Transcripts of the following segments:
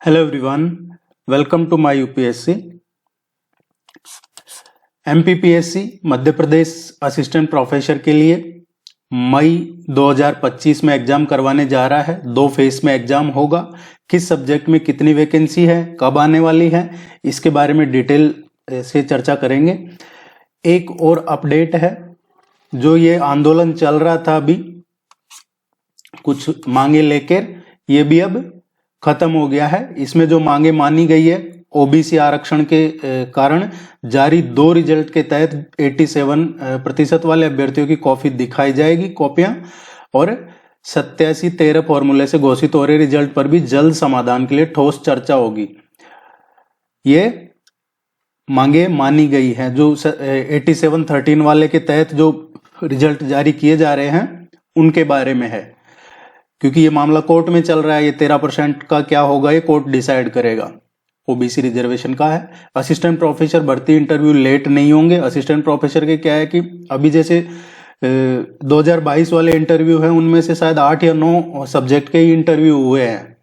Hello everyone, welcome to my UPSC. MPPSC Madhya Pradesh assistant professor के लिए मई 2025 में एग्जाम करवाने जा रहा है। 2 फेज में एग्जाम होगा। किस सब्जेक्ट में कितनी वैकेंसी है, कब आने वाली है, इसके बारे में डिटेल से चर्चा करेंगे। एक और अपडेट है, जो ये आंदोलन चल रहा था अभी कुछ मांगे लेकर, ये भी अब खत्म हो गया है। इसमें जो मांगे मानी गई है, ओबीसी आरक्षण के कारण जारी 2 रिजल्ट के तहत 87% वाले अभ्यर्थियों की कॉपी दिखाई जाएगी, कॉपियां, और 87-13 फॉर्मूले से घोषित हो रहे रिजल्ट पर भी जल्द समाधान के लिए ठोस चर्चा होगी। ये मांगे मानी गई है। जो 87-13 वाले के तहत जो रिजल्ट जारी किए जा रहे हैं उनके बारे में है, क्योंकि ये मामला कोर्ट में चल रहा है। ये 13% का क्या होगा ये कोर्ट डिसाइड करेगा। ओबीसी रिजर्वेशन का है। असिस्टेंट प्रोफेसर भर्ती इंटरव्यू लेट नहीं होंगे। असिस्टेंट प्रोफेसर के क्या है कि अभी जैसे 2022 वाले इंटरव्यू हैं, उनमें से शायद 8 या 9 सब्जेक्ट के ही इंटरव्यू हुए हैं,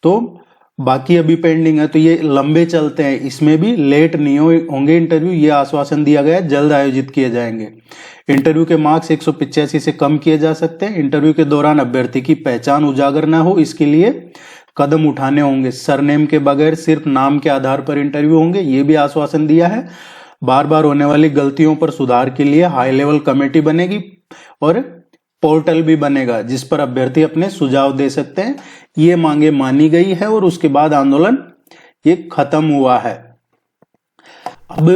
तो बाकी अभी पेंडिंग है, तो ये लंबे चलते हैं। इसमें भी लेट नहीं होंगे इंटरव्यू, ये आश्वासन दिया गया है, जल्द आयोजित किए जाएंगे। इंटरव्यू के मार्क्स 185 से कम किए जा सकते हैं। इंटरव्यू के दौरान अभ्यर्थी की पहचान उजागर ना हो, इसके लिए कदम उठाने होंगे। सरनेम के बगैर सिर्फ नाम के आधार पर इंटरव्यू होंगे, ये भी आश्वासन दिया है। बार बार होने वाली गलतियों पर सुधार के लिए हाई लेवल कमेटी बनेगी और पोर्टल भी बनेगा, जिस पर अभ्यर्थी अपने सुझाव दे सकते हैं। ये मांगे मानी गई है और उसके बाद आंदोलन ये खत्म हुआ है। अब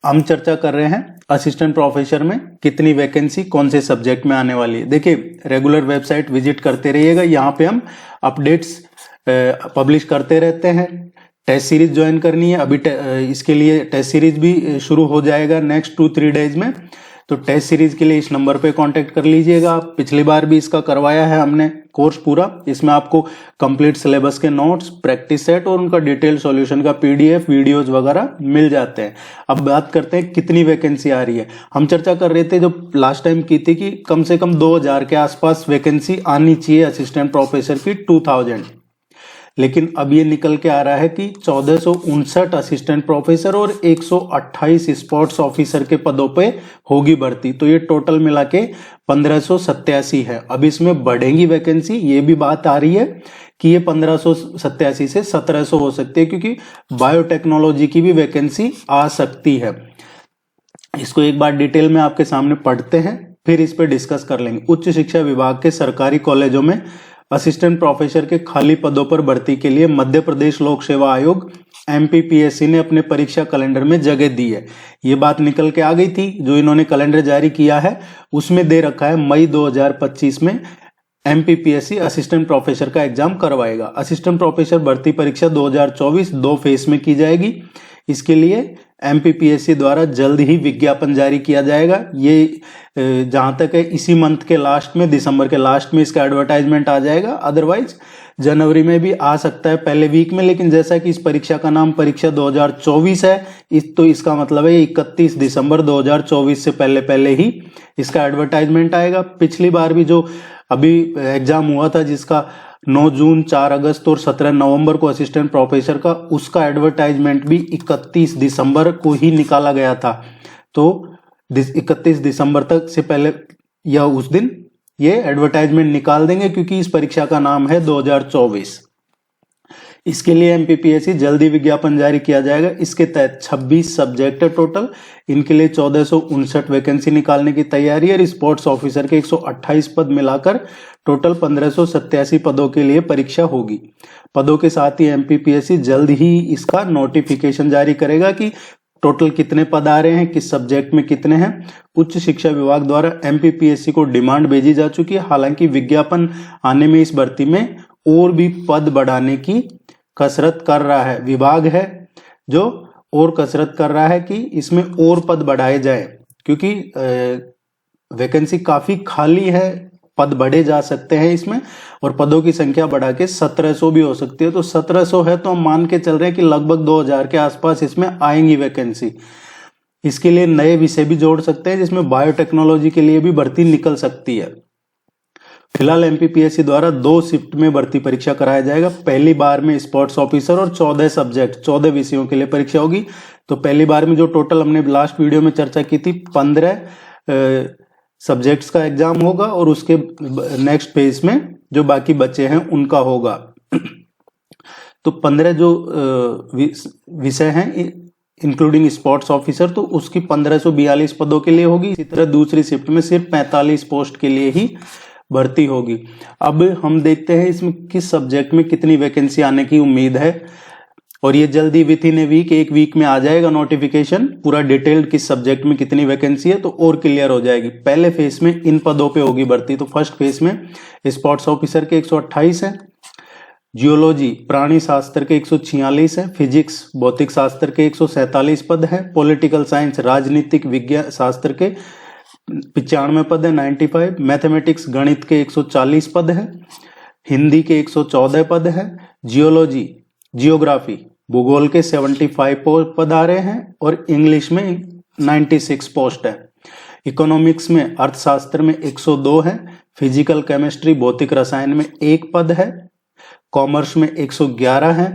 हम चर्चा कर रहे हैं असिस्टेंट प्रोफेसर में कितनी वैकेंसी कौन से सब्जेक्ट में आने वाली है। देखिए, रेगुलर वेबसाइट विजिट करते रहिएगा, यहाँ पे हम अपडेट्स पब्लिश करते रहते हैं। टेस्ट सीरीज ज्वाइन करनी है, अभी इसके लिए टेस्ट सीरीज भी शुरू हो जाएगा नेक्स्ट 2-3 डेज में। तो टेस्ट सीरीज के लिए इस नंबर पे कांटेक्ट कर लीजिएगा। पिछली बार भी इसका करवाया है हमने कोर्स पूरा। इसमें आपको कंप्लीट सिलेबस के नोट्स, प्रैक्टिस सेट और उनका डिटेल सॉल्यूशन का पीडीएफ, वीडियोज वगैरह मिल जाते हैं। अब बात करते हैं कितनी वैकेंसी आ रही है। हम चर्चा कर रहे थे जो लास्ट टाइम की थी कि कम से कम 2000 के आसपास वैकेंसी आनी चाहिए असिस्टेंट प्रोफेसर की, 2000। लेकिन अब ये निकल के आ रहा है कि 1459 असिस्टेंट प्रोफेसर और 128 स्पोर्ट्स ऑफिसर के पदों पे होगी भर्ती। तो ये टोटल मिला के 1587 है। अब इसमें बढ़ेगी वैकेंसी, ये भी बात आ रही है कि ये 1587 से 1700 हो सकती है, क्योंकि बायोटेक्नोलॉजी की भी वैकेंसी आ सकती है। इसको एक बार डिटेल में आपके सामने पढ़ते हैं, फिर इस पर डिस्कस कर लेंगे। उच्च शिक्षा विभाग के सरकारी कॉलेजों में असिस्टेंट प्रोफेसर के खाली पदों पर भर्ती के लिए मध्य प्रदेश लोक सेवा आयोग एमपीपीएससी ने अपने परीक्षा कैलेंडर में जगह दी है। ये बात निकल के आ गई थी, जो इन्होंने कैलेंडर जारी किया है उसमें दे रखा है मई 2025 में एमपीपीएससी असिस्टेंट प्रोफेसर का एग्जाम करवाएगा। असिस्टेंट प्रोफेसर भर्ती परीक्षा 2024 2 फेज में की जाएगी। इसके लिए एमपीपीएससी द्वारा जल्द ही विज्ञापन जारी किया जाएगा। ये जहां तक है इसी मंथ के लास्ट में, दिसंबर के लास्ट में इसका एडवर्टाइजमेंट आ जाएगा। अदरवाइज जनवरी में भी आ सकता है, पहले वीक में। लेकिन जैसा कि इस परीक्षा का नाम परीक्षा 2024 है, तो इसका मतलब है 31 दिसंबर 2024 से पहले ही इसका एडवर्टाइजमेंट आएगा। पिछली बार भी जो अभी एग्जाम हुआ था, जिसका 9 जून, 4 अगस्त और 17 नवंबर को असिस्टेंट प्रोफेसर का, उसका एडवर्टाइजमेंट भी 31 दिसंबर को ही निकाला गया था। तो 31 दिसंबर तक से पहले या उस दिन ये एडवर्टाइजमेंट निकाल देंगे, क्योंकि इस परीक्षा का नाम है 2024। इसके लिए एमपीपीएससी जल्दी विज्ञापन जारी किया जाएगा। इसके तहत 26 सब्जेक्ट है टोटल। इनके लिए 1459 वैकेंसी निकालने की तैयारी है। स्पोर्ट्स ऑफिसर के 128 पद मिलाकर टोटल 1587 पदों के लिए परीक्षा होगी। पदों के साथ ही एमपीपीएससी जल्द ही इसका नोटिफिकेशन जारी करेगा कि टोटल कितने पद आ रहे हैं, किस सब्जेक्ट में कितने हैं। उच्च शिक्षा विभाग द्वारा एमपीपीएससी को डिमांड भेजी जा चुकी है। हालांकि विज्ञापन आने में इस भर्ती में और भी पद बढ़ाने की कसरत कर रहा है। विभाग है जो और कसरत कर रहा है कि इसमें और पद बढ़ाए जाए, क्योंकि वैकेंसी काफी खाली है, पद बढ़े जा सकते हैं इसमें, और पदों की संख्या बढ़ा के 1700 भी हो सकती है। तो 1700 है तो हम मान के चल रहे हैं कि लगभग 2000 के आसपास इसमें आएंगी वैकेंसी। इसके लिए नए विषय भी जोड़ सकते हैं, जिसमें बायोटेक्नोलॉजी के लिए भी भर्ती निकल सकती है। फिलहाल एमपीपीएससी द्वारा 2 शिफ्ट में भर्ती परीक्षा कराया जाएगा। पहली बार में स्पोर्ट्स ऑफिसर और 14 सब्जेक्ट 14 विषयों के लिए परीक्षा होगी। तो पहली बार में जो टोटल हमने लास्ट वीडियो में चर्चा की थी 15 सब्जेक्ट्स का एग्जाम होगा और उसके नेक्स्ट फेज में जो बाकी बचे हैं उनका होगा। तो 15 जो विषय हैं इंक्लूडिंग स्पोर्ट्स ऑफिसर, तो उसकी 1542 पदों के लिए होगी। इसी तरह दूसरी शिफ्ट में सिर्फ 45 पोस्ट के लिए ही भर्ती होगी। अब हम देखते हैं इसमें किस सब्जेक्ट में कितनी वैकेंसी आने की उम्मीद है, और ये जल्दी विथ इन ए वीक, एक वीक में आ जाएगा नोटिफिकेशन पूरा डिटेल्ड किस सब्जेक्ट में कितनी वैकेंसी है, तो और क्लियर हो जाएगी। पहले फेज में इन पदों पे होगी भर्ती। तो फर्स्ट फेज में स्पोर्ट्स ऑफिसर के 128 है, जियोलॉजी प्राणी शास्त्र के 146 है, फिजिक्स भौतिक शास्त्र के 147 पद है, पॉलिटिकल साइंस राजनीतिक विज्ञान शास्त्र के 95 पद है 95, मैथमेटिक्स गणित के 140 पद है, हिंदी के 114 पद है, जियोग्राफी भूगोल के 75 पद आ रहे हैं और इंग्लिश में 96 पोस्ट है। इकोनॉमिक्स में अर्थशास्त्र में 102 है, फिजिकल केमिस्ट्री भौतिक रसायन में 1 पद है, कॉमर्स में 111 है,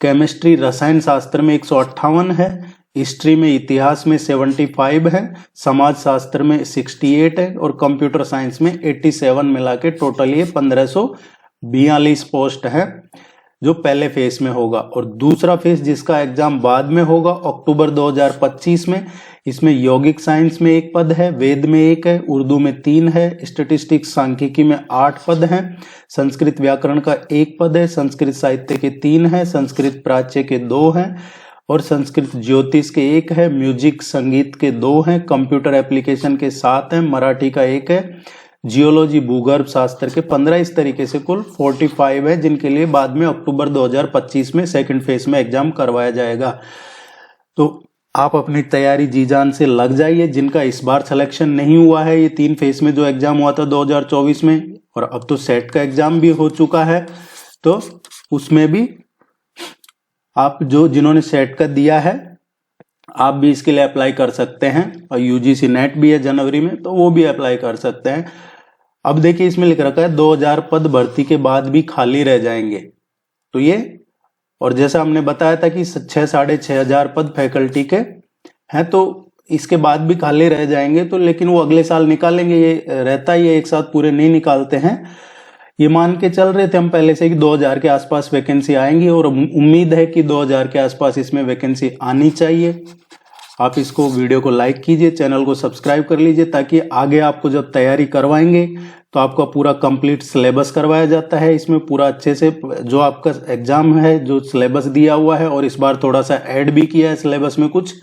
केमिस्ट्री रसायन शास्त्र में 158 है, हिस्ट्री में इतिहास में 75 है, समाज शास्त्र में 68 है और कंप्यूटर साइंस में 87 मिला के टोटल ये 1542 पोस्ट है जो पहले फेज में होगा। और दूसरा फेज जिसका एग्जाम बाद में होगा अक्टूबर 2025 में, इसमें यौगिक साइंस में 1 पद है, वेद में 1 है, उर्दू में 3 है, स्टैटिस्टिक्स सांख्यिकी में 8 पद हैं, संस्कृत व्याकरण का 1 पद है, संस्कृत साहित्य के 3 है, संस्कृत प्राच्य के 2 हैं और संस्कृत ज्योतिष के 1 है, म्यूजिक संगीत के 2 हैं, कंप्यूटर एप्लीकेशन के 7 हैं, मराठी का 1 है, जियोलॉजी भूगर्भ शास्त्र के 15। इस तरीके से कुल 45 है जिनके लिए बाद में अक्टूबर 2025 में सेकंड फेज में एग्जाम करवाया जाएगा। तो आप अपनी तैयारी जी जान से लग जाइए। जिनका इस बार सिलेक्शन नहीं हुआ है, ये 3 फेज में जो एग्जाम हुआ था 2024 में, और अब तो सेट का एग्जाम भी हो चुका है, तो उसमें भी आप जिन्होंने सेट का दिया है आप भी इसके लिए अप्लाई कर सकते हैं। और यूजीसी नेट भी है जनवरी में, तो वो भी अप्लाई कर सकते हैं। अब देखिए इसमें लिख रखा है 2000 पद भर्ती के बाद भी खाली रह जाएंगे, तो ये, और जैसा हमने बताया था कि 6,500 पद फैकल्टी के हैं, तो इसके बाद भी खाली रह जाएंगे। तो लेकिन वो अगले साल निकालेंगे, ये रहता ही है, एक साथ पूरे नहीं निकालते हैं। ये मान के चल रहे थे हम पहले से कि 2000 के आसपास वैकेंसी आएंगी और उम्मीद है कि 2000 के आसपास इसमें वैकेंसी आनी चाहिए। आप इसको वीडियो को लाइक कीजिए, चैनल को सब्सक्राइब कर लीजिए, ताकि आगे आपको जब तैयारी करवाएंगे तो आपका पूरा कंप्लीट सिलेबस करवाया जाता है। इसमें पूरा अच्छे से जो आपका एग्जाम है, जो सिलेबस दिया हुआ है, और इस बार थोड़ा सा ऐड भी किया है सिलेबस में कुछ,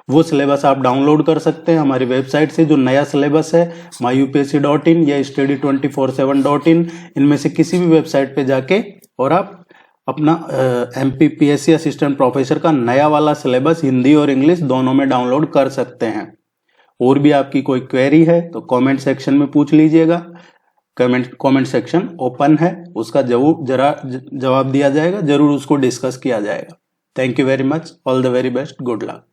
वो सिलेबस आप डाउनलोड कर सकते हैं हमारी वेबसाइट से। जो नया सिलेबस है myupsc.in या study247.in, इनमें से किसी भी वेबसाइट पे जाके और आप अपना एमपीपीएससी असिस्टेंट प्रोफेसर का नया वाला सिलेबस हिंदी और इंग्लिश दोनों में डाउनलोड कर सकते हैं। और भी आपकी कोई क्वेरी है तो कमेंट सेक्शन में पूछ लीजिएगा। कमेंट सेक्शन ओपन है, उसका जवाब दिया जाएगा, जरूर उसको डिस्कस किया जाएगा। Thank you very much, all the very best, good luck.